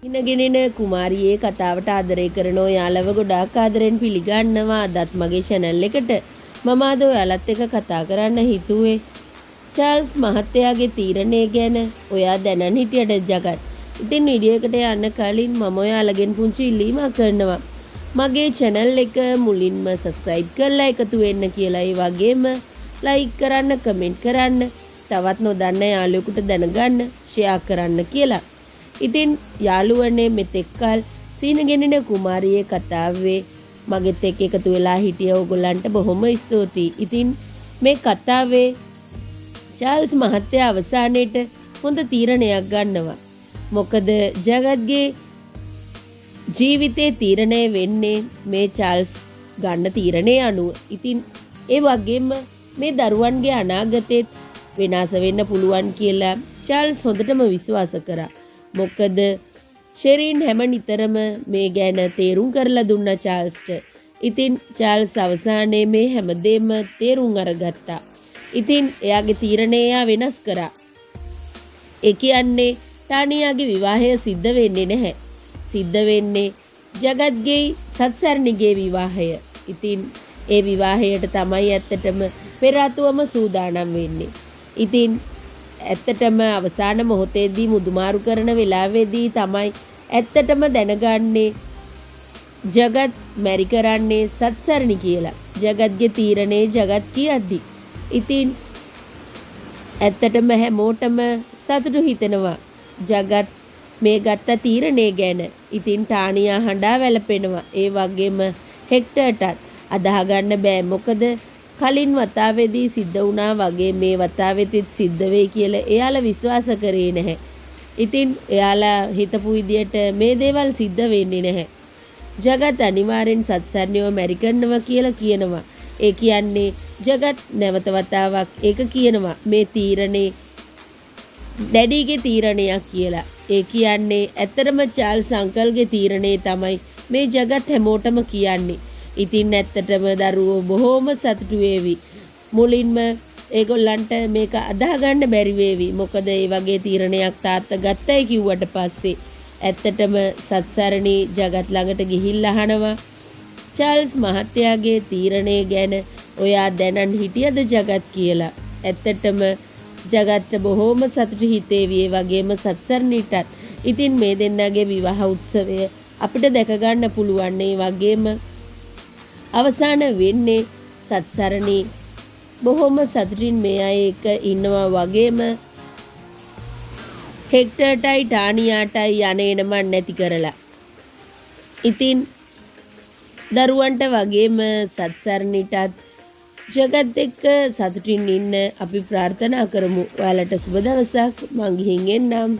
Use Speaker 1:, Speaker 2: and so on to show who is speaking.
Speaker 1: ඉනගෙනෙන කුමාරියේ කතාවට ආදරය කරන ඔයාලව ගොඩාක් ආදරෙන් පිළිගන්නවා. අදත් මගේ channel එකට මම අද ඔයාලත් එක්ක කතා කරන්න හිතුවේ චාල්ස් මහත්තයාගේ තීරණය ගැන. ඔයා දැනන් හිටියට ජගත්. ඉතින් වීඩියෝ එකට යන්න කලින් මම ඔයාලගෙන් පුංචි ඉල්ලීමක් කරනවා. මගේ channel එක මුලින්ම subscribe කරලා එකතු වෙන්න කියලා. ඒ වගේම like කරන්න, comment කරන්න, තවත් නොදන්න යාළුවෙකුට දැනගන්න share කරන්න කියලා. ඉතින් යාළුවනේ මෙතෙක්කල් සීනගෙනෙන කුමාරියේ කතාවේ මගෙත් එක්ක එකතු වෙලා හිටිය ඕගොල්ලන්ට බොහොම ස්තුතියි. ඉතින් මේ කතාවේ චාල්ස් මහත්තයා අවසානයේට හොඳ තීරණයක් ගන්නවා. මොකද ජගත්ගේ ජීවිතේ තීරණය වෙන්නේ මේ චාල්ස් ගන්න තීරණේ අනුව. ඉතින් ඒ වගේම මේ දරුවන්ගේ අනාගතෙත් වෙනස් වෙන්න පුළුවන් කියලා චාල්ස් හොඳටම විශ්වාස කරා. මොකද ෂෙරින් හැම නිතරම මේ ගැන තේරුම් කරලා දුන්නා චාල්ස්ට. ඉතින් චාල්ස් අවසානයේ මේ හැමදේම තේරුම් අරගත්තා. ඉතින් එයාගේ තීරණය එයා වෙනස් කරා. ඒ කියන්නේ තානියාගේ විවාහය සිද්ධ වෙන්නේ නැහැ. සිද්ධ වෙන්නේ ජගත්ගේ සත්සරණිගේ විවාහය. ඉතින් ඒ විවාහයට තමයි ඇත්තටම පෙර ආතුවම සූදානම් වෙන්නේ. ඉතින් ඇත්තටම අවසාන මොහොතේදී මුදුමාරු කරන වෙලාවේදී තමයි ඇත්තටම දැනගන්නේ ජගත් මැරි කරන්නේ සත්සරණි කියලා. ජගත්ගේ තීරණේ ජගත් කියද්දි. ඉතින් ඇත්තටම හැමෝටම සතුටු හිතෙනවා ජගත් මේ ගත්ත තීරණේ ගැන. ඉතින් ටානියා හඬා වැළපෙනවා. ඒ වගේම හෙක්ටර්ටත් අදාහ ගන්න බෑ. මොකද කලින් වතාවේදී සිද්ධ වුණා වගේ මේ වතාවෙදිත් සිද්ධ වෙයි කියලා එයාලා විශ්වාස කරේ නැහැ. ඉතින් එයාලා හිතපු විදියට මේ දේවල් සිද්ධ වෙන්නේ නැහැ. ජගත් අනිවාර්යෙන් සත්සරණියව මැරි කරනවා කියලා කියනවා. ඒ කියන්නේ ජගත් නැවත වතාවක් ඒක කියනවා මේ තීරණේ ඩැඩීගේ තීරණයක් කියලා. ඒ කියන්නේ ඇත්තටම චාල්ස් අංකල්ගේ තීරණේ තමයි මේ ජගත් හැමෝටම කියන්නේ. ඉතින් ඇත්තටම දරුවෝ බොහොම සතුටු වේවි. මුලින්ම ඒගොල්ලන්ට මේක අදාහ ගන්න බැරි වේවි. මොකද ඒ වගේ තීරණයක් තාත්තා ගත්තයි කිව්වට පස්සේ ඇත්තටම සත්සරණී ජගත් ළඟට ගිහිල්ලා අහනවා චාල්ස් මහත්තයාගේ තීරණය ගැන ඔයා දැනන් හිටියද ජගත් කියලා. ඇත්තටම ජගත්ට බොහොම සතුටු හිතේවි. ඒ වගේම සත්සරණීටත්. ඉතින් මේ දෙන්නගේ විවාහ උත්සවය අපිට දැක ගන්න පුළුවන්. ඒ වගේම අවසාන වෙන්නේ සත්සරණී බොහොම සතුටින් මේ අය එක ඉන්නවා. වගේම හෙක්ටර්ටයි ටානියාටයි යන එනමන් නැති කරලා. ඉතින් දරුවන්ට වගේම සත්සරණීටත් ජගත් එක්ක සතුටින් ඉන්න අපි ප්‍රාර්ථනා කරමු. ඔයාලට සුබ දවසක්. මං ගිහින් එන්නම්.